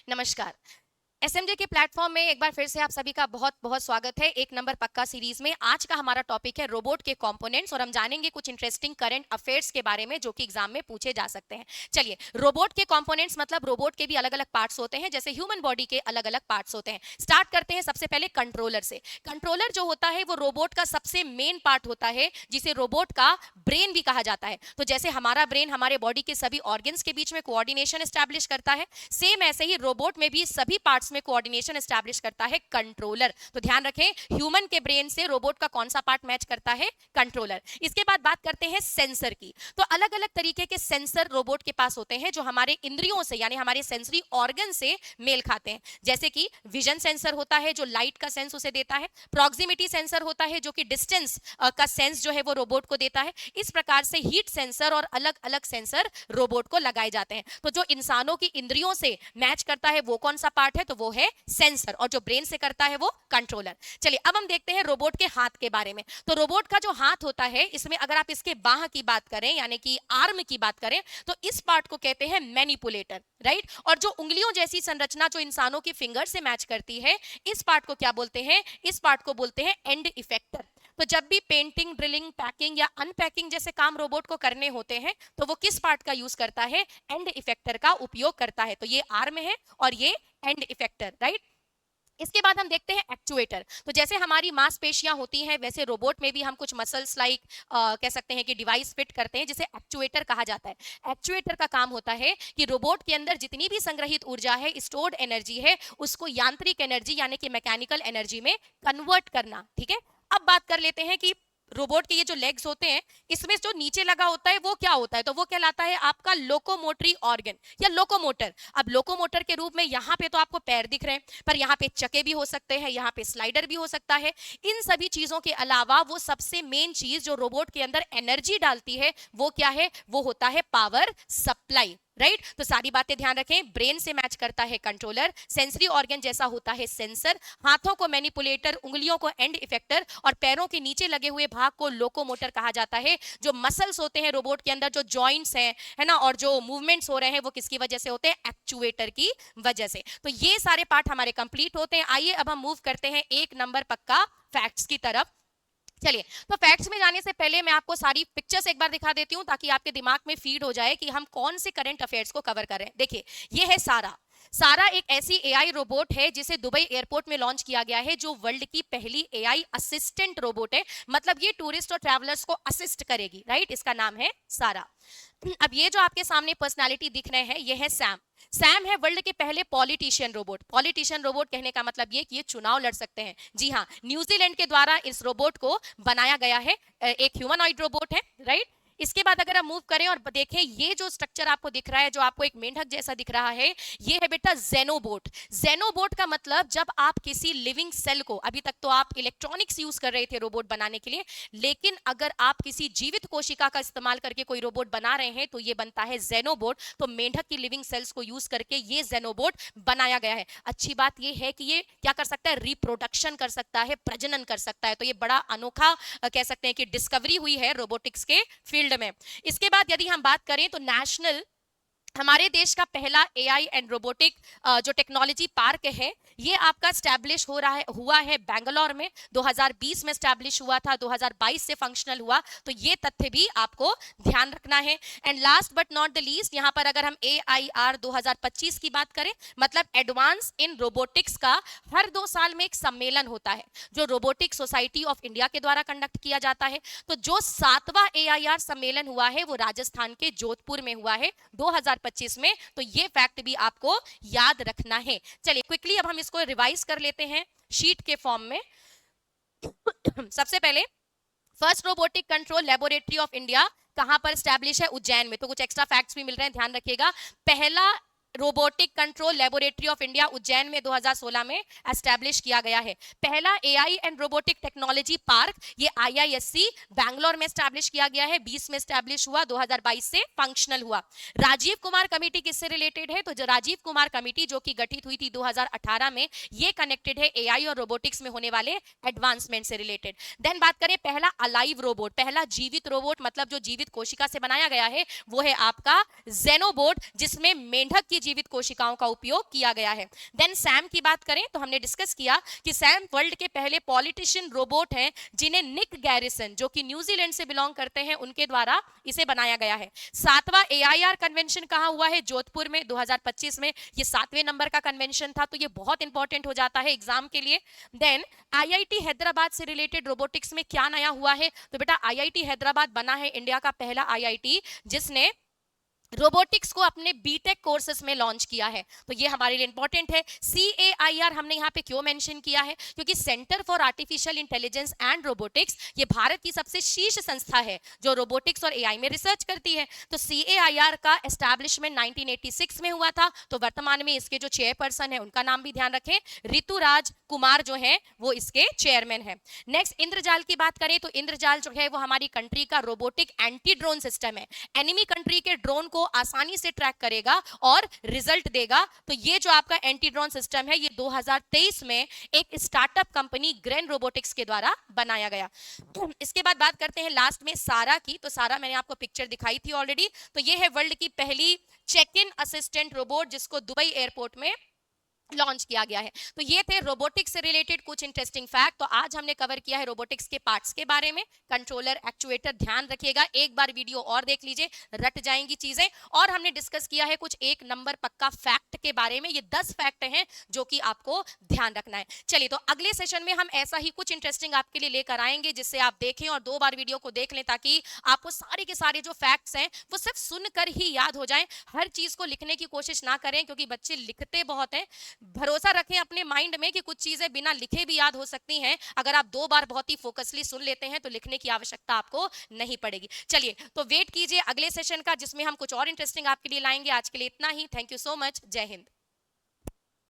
नमस्कार। एसएमजे के प्लेटफॉर्म में एक बार फिर से आप सभी का बहुत बहुत स्वागत है एक नंबर पक्का सीरीज में। आज का हमारा टॉपिक है रोबोट के कंपोनेंट्स और हम जानेंगे कुछ इंटरेस्टिंग करंट अफेयर्स के बारे में जो कि एग्जाम में पूछे जा सकते हैं। चलिए, रोबोट के कंपोनेंट्स मतलब रोबोट के भी अलग अलग पार्ट्स होते हैं, जैसे ह्यूमन बॉडी के अलग अलग पार्ट्स होते हैं। स्टार्ट करते हैं सबसे पहले कंट्रोलर से। कंट्रोलर जो होता है वो रोबोट का सबसे मेन पार्ट होता है, जिसे रोबोट का ब्रेन भी कहा जाता है। तो जैसे हमारा ब्रेन हमारे बॉडी के सभी ऑर्गन्स के बीच में कोऑर्डिनेशन एस्टैब्लिश करता है, सेम ऐसे ही रोबोट में भी सभी पार्ट्स में कोऑर्डिनेशन एस्टैब्लिश करता है कंट्रोलर। तो ध्यान रखें, ह्यूमन के ब्रेन से रोबोट का कौन सा पार्ट मैच करता है? कंट्रोलर। इसके बाद बात करते हैं सेंसर की। तो अलग अलग तरीके के सेंसर रोबोट के पास होते हैं जो हमारे इंद्रियों से यानी हमारे सेंसरी ऑर्गन से मेल खाते हैं। जैसे कि विजन सेंसर होता है जो लाइट का सेंस उसे देता है, प्रॉक्सिमिटी सेंसर होता है जो कि डिस्टेंस का सेंस जो है वो रोबोट को देता है। इस प्रकार से हीट सेंसर और अलग अलग सेंसर रोबोट को लगाए जाते हैं। तो जो इंसानों की इंद्रियों से मैच करता है वो कौन सा पार्ट है? तो वो है सेंसर, और जो ब्रेन से करता है वो कंट्रोलर। चलिए, अब हम देखते हैं रोबोट के हाथ के बारे में। तो रोबोट का जो हाथ होता है, इसमें अगर आप इसके बाह की बात करें यानी कि आर्म की बात करें, तो इस पार्ट को कहते हैं मैनिपुलेटर, राइट। और जो उंगलियों जैसी संरचना जो इंसानों की फिंगर से मैच करती है, इस पार्ट को क्या बोलते हैं? इस पार्ट को बोलते हैं एंड इफेक्टर। तो जब भी पेंटिंग, ड्रिलिंग, पैकिंग या अनपैकिंग जैसे काम रोबोट को करने होते हैं तो वो किस पार्ट का यूज करता है? एंड इफेक्टर का उपयोग करता है। तो ये आर्म है और ये एंड इफेक्टर, राइट। इसके बाद हम देखते हैं एक्चुएटर। तो जैसे हमारी मांसपेशियां होती हैं, वैसे रोबोट में भी हम कुछ मसल्स लाइक कह सकते हैं कि डिवाइस फिट करते हैं, जिसे एक्चुएटर कहा जाता है। एक्चुएटर का काम होता है कि रोबोट के अंदर जितनी भी संग्रहित ऊर्जा है, स्टोर्ड एनर्जी है, उसको यांत्रिक एनर्जी यानी कि मैकेनिकल एनर्जी में कन्वर्ट करना। ठीक है, अब बात कर लेते हैं कि रोबोट के ये जो लेग्स होते हैं, इसमें जो नीचे लगा होता है वो क्या होता है? तो वो कहलाता है आपका लोकोमोटरी ऑर्गन या लोकोमोटर। अब लोकोमोटर के रूप में यहाँ पे तो आपको पैर दिख रहे हैं, पर यहाँ पे चक्के भी हो सकते हैं, यहाँ पे स्लाइडर भी हो सकता है। इन सभी चीजों के अलावा वो सबसे मेन चीज जो रोबोट के अंदर एनर्जी डालती है वो क्या है? वो होता है पावर सप्लाई, राइट। तो सारी बातें ध्यान रखें, ब्रेन से मैच करता है कंट्रोलर, सेंसरी ऑर्गन जैसा होता है सेंसर, हाथों को मैनिपुलेटर, उंगलियों को एंड इफेक्टर और पैरों के नीचे लगे हुए भाग को लोकोमोटर कहा जाता है। जो मसल्स होते हैं रोबोट के अंदर, जो जॉइंट्स हैं, है ना, और जो मूवमेंट्स हो रहे हैं वो किसकी वजह से होते हैं? एक्चुएटर की वजह से। तो ये सारे पार्ट हमारे कंप्लीट होते हैं। आइए अब हम मूव करते हैं एक नंबर पक्का फैक्ट्स की तरफ। चलिए, तो फैक्ट्स में जाने से पहले मैं आपको सारी पिक्चर्स एक बार दिखा देती हूं ताकि आपके दिमाग में फीड हो जाए कि हम कौन से करंट अफेयर्स को कवर कर रहे हैं। देखिए, ये है सारा। सारा एक ऐसी एआई रोबोट है जिसे दुबई एयरपोर्ट में लॉन्च किया गया है, जो वर्ल्ड की पहली एआई असिस्टेंट रोबोट है। मतलब ये टूरिस्ट और ट्रैवलर्स को असिस्ट करेगी, राइट। इसका नाम है सारा। अब ये जो आपके सामने पर्सनालिटी दिख रहे हैं, ये है सैम। सैम है वर्ल्ड के पहले पॉलिटिशियन रोबोट। पॉलिटिशियन रोबोट कहने का मतलब ये कि ये चुनाव लड़ सकते हैं। जी हाँ, न्यूजीलैंड के द्वारा इस रोबोट को बनाया गया है। एक ह्यूमनॉइड रोबोट है, राइट। इसके बाद अगर हम मूव करें और देखें, ये जो स्ट्रक्चर आपको दिख रहा है, जो आपको एक मेंढक जैसा दिख रहा है, ये है बेटा जेनोबोट। जेनोबोट का मतलब जब आप किसी लिविंग सेल को, अभी तक तो आप इलेक्ट्रॉनिक्स यूज कर रहे थे रोबोट बनाने के लिए, लेकिन अगर आप किसी जीवित कोशिका का इस्तेमाल करके कोई रोबोट बना रहे हैं तो ये बनता है जेनोबोट। तो मेंढक की लिविंग सेल्स को यूज करके ये जेनोबोट बनाया गया है। अच्छी बात ये है कि ये क्या कर सकता है? रिप्रोडक्शन कर सकता है, प्रजनन कर सकता है। तो ये बड़ा अनोखा कह सकते हैं कि डिस्कवरी हुई है रोबोटिक्स के फील्ड में। इसके बाद यदि हम बात करें तो नेशनल, हमारे देश का पहला एआई एंड रोबोटिक जो टेक्नोलॉजी पार्क है, ये आपका स्टैब्लिश हुआ है बैंगलोर में। 2020 में स्टैब्लिश हुआ था, 2022 से फंक्शनल हुआ। तो ये तथ्य भी आपको ध्यान रखना है। And last but not the least, यहाँ पर अगर हम AIR 2025 की बात करें, मतलब एडवांस इन रोबोटिक्स का हर 2 साल में एक सम्मेलन होता है जो रोबोटिक सोसाइटी ऑफ इंडिया के द्वारा कंडक्ट किया जाता है। तो जो 7वां AIR सम्मेलन हुआ है वो राजस्थान के जोधपुर में हुआ है 2025 में। तो ये फैक्ट भी आपको याद रखना है। चलिए क्विकली अब हम इसको रिवाइज कर लेते हैं शीट के फॉर्म में। सबसे पहले, first robotic control laboratory of India कहां पर स्टैब्लिश है? उज्जैन में। तो कुछ एक्स्ट्रा फैक्ट्स भी मिल रहे हैं, ध्यान रखिएगा। पहला robotic control laboratory of India Ujjain में 2016 में एस्टैब्लिश किया गया है। पहला AI and robotic technology park, ये IISC बैंगलोर में एस्टैब्लिश किया गया है, 20 में एस्टैब्लिश हुआ, 2022 से फंक्शनल हुआ। राजीव कुमार कमेटी किससे रिलेटेड है? तो जो राजीव कुमार कमेटी जो कि गठित हुई थी 2018 में, ये कनेक्टेड है एआई और रोबोटिक्स में होने वाले एडवांसमेंट से रिलेटेड। देन बात करें पहला अलाइव रोबोट, पहला जीवित रोबोट, मतलब जो जीवित कोशिका से बनाया गया है, वो है आपका जेनोबोट, जिसमें मेंढक की जीवित कोशिकाओं का उपयोग किया गया है। देन सैम की बात करें तो हमने डिस्कस किया कि सैम वर्ल्ड के पहले पॉलिटिशियन रोबोट हैं जिन्हें निक गैरिसन जो कि न्यूजीलैंड से बिलोंग करते हैं उनके द्वारा इसे बनाया गया है। 7वां AIR कन्वेंशन कहां हुआ है? जोधपुर में 2025 में। ये 7वें नंबर का कन्वेंशन था, तो ये बहुत इंपॉर्टेंट हो जाता है एग्जाम के लिए। देन IIT हैदराबाद से रिलेटेड रोबोटिक्स में क्या नया हुआ है? तो बेटा IIT हैदराबाद बना है इंडिया का पहला IIT जिसने रोबोटिक्स को अपने बीटेक कोर्सेज में लॉन्च किया है, तो ये हमारे लिए इंपॉर्टेंट है। CAIR हमने यहाँ पे क्यों मेंशन किया है? क्योंकि centre for artificial intelligence and robotics ये भारत की सबसे शीर्ष संस्था है जो रोबोटिक्स और AI में रिसर्च करती है। तो CAIR का एस्टैब्लिशमेंट 1986 में हुआ था, तो वर्तमान में इसके जो चेयरपर्सन है उनका नाम भी ध्यान रखें, ऋतुराज कुमार जो है वो इसके चेयरमैन है। नेक्स्ट इंद्रजाल की बात करें तो इंद्रजाल जो है वो हमारी कंट्री का रोबोटिक एंटी ड्रोन सिस्टम है। एनिमी कंट्री के ड्रोन को आसानी से ट्रैक करेगा और रिजल्ट देगा। तो ये जो आपका एंटी ड्रोन सिस्टम है ये 2023 में एक स्टार्टअप कंपनी ग्रेन रोबोटिक्स के द्वारा बनाया गया। तो इसके बाद बात करते हैं लास्ट में सारा की। तो सारा मैंने आपको पिक्चर दिखाई थी ऑलरेडी। तो ये है वर्ल्ड की पहली चेक इन असिस्टेंट रोबोट जिसको दुबई एयरपोर्ट में लॉन्च किया गया है। तो ये थे रोबोटिक्स से रिलेटेड कुछ इंटरेस्टिंग फैक्ट। तो आज हमने कवर किया है रोबोटिक्स के पार्ट्स के बारे में, कंट्रोलर, एक्चुएटर। ध्यान रखिएगा, एक बार वीडियो और देख लीजिए, रट जाएंगी चीजें। और हमने डिस्कस किया है कुछ एक नंबर पक्का फैक्ट के बारे में। ये 10 फैक्ट हैं जो कि आपको ध्यान रखना है। चलिए, तो अगले सेशन में हम ऐसा ही कुछ इंटरेस्टिंग आपके लिए लेकर आएंगे जिससे आप देखें और 2 बार वीडियो को देख लें, ताकि आपको सारे के सारे जो फैक्ट्स हैं वो सिर्फ सुनकर ही याद हो जाएं। हर चीज को लिखने की कोशिश ना करें, क्योंकि बच्चे लिखते बहुत हैं। भरोसा रखें अपने माइंड में कि कुछ चीजें बिना लिखे भी याद हो सकती हैं। अगर आप 2 बार बहुत ही फोकसली सुन लेते हैं तो लिखने की आवश्यकता आपको नहीं पड़ेगी। चलिए, तो वेट कीजिए अगले सेशन का जिसमें हम कुछ और इंटरेस्टिंग आपके लिए लाएंगे। आज के लिए इतना ही। Thank you so much. जय हिंद।